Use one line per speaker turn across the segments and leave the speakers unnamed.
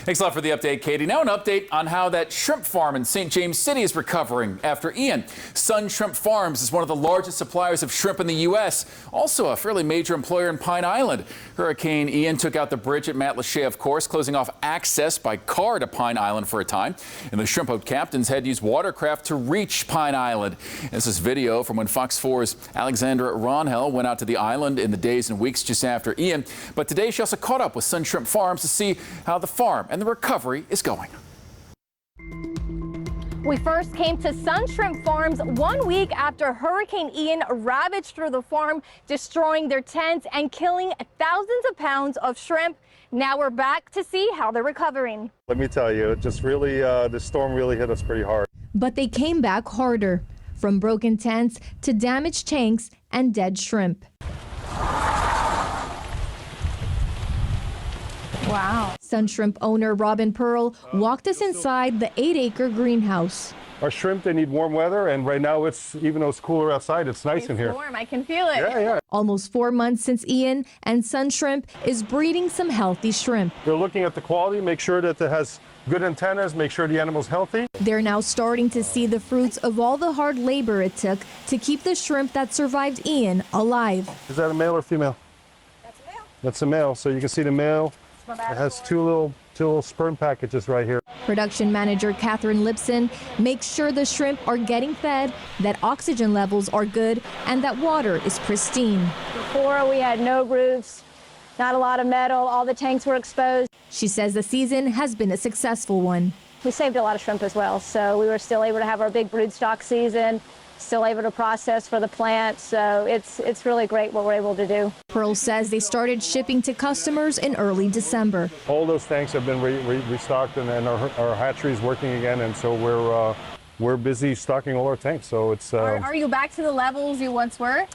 Thanks a lot for the update, Katie. Now an update on how that shrimp farm in St. James City is recovering after Ian. Sun Shrimp Farms is one of the largest suppliers of shrimp in the U.S., also a fairly major employer in Pine Island. Hurricane Ian took out the bridge at Matlacha, of course, closing off access by car to Pine Island for a time. And the shrimp boat captains had used watercraft to reach Pine Island. This is video from when Fox 4's Alexandra Ronhell went out to the island in the days and weeks just after Ian. But today she also caught up with Sun Shrimp Farms to see how the farm and the recovery is going.
We first came to Sun Shrimp Farms 1 week after Hurricane Ian ravaged through the farm, destroying their tents and killing thousands of pounds of shrimp. Now we're back to see how they're recovering.
Let me tell you, it just really, the storm really hit us pretty hard.
But they came back harder, from broken tents to damaged tanks and dead shrimp.
Wow.
Sun Shrimp owner Robin Pearl walked us inside the 8-acre greenhouse.
Our shrimp, they need warm weather, and right now even though it's cooler outside, it's nice in here.
It's warm, I can feel it.
Yeah.
Almost 4 months since Ian, and Sun Shrimp is breeding some healthy shrimp.
They're looking at the quality, make sure that it has good antennas, make sure the animal's healthy.
They're now starting to see the fruits of all the hard labor it took to keep the shrimp that survived Ian alive.
Is that a male or female?
That's a male.
That's a male, so you can see the male. It has two little sperm packages right here.
Production manager Catherine Lipson makes sure the shrimp are getting fed, that oxygen levels are good, and that water is pristine.
Before we had no roofs, not a lot of metal, all the tanks were exposed.
She says the season has been a successful one.
We saved a lot of shrimp as well, so we were still able to have our big brood stock season, still able to process for the plant, so it's really great what we're able to do.
Pearl says they started shipping to customers in early December.
All those tanks have been restocked, and our hatchery is working again, and so we're busy stocking all our tanks. So it's.
Are you back to the levels you once were?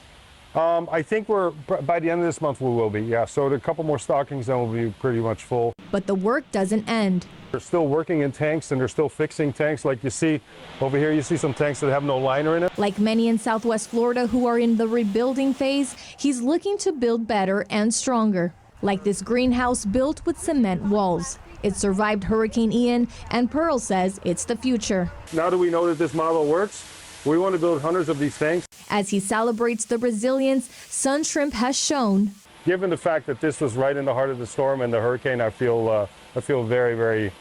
I think by the end of this month we will be, yeah. So a couple more stockings, then we'll be pretty much full.
But the work doesn't end.
They're still working in tanks, and they're still fixing tanks. Like you see over here, you see some tanks that have no liner in it.
Like many in Southwest Florida who are in the rebuilding phase, he's looking to build better and stronger. Like this greenhouse built with cement walls. It survived Hurricane Ian, and Pearl says it's the future.
Now that we know that this model works, we want to build hundreds of these tanks.
As he celebrates the resilience Sun Shrimp has shown.
Given the fact that this was right in the heart of the storm and the hurricane, I feel very, very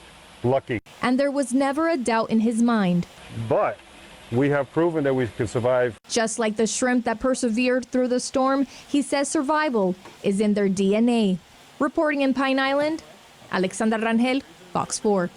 lucky.
And there was never a doubt in his mind.
But we have proven that we can survive.
Just like the shrimp that persevered through the storm, he says survival is in their DNA. Reporting in Pine Island, Alexandra Rangel, Fox 4.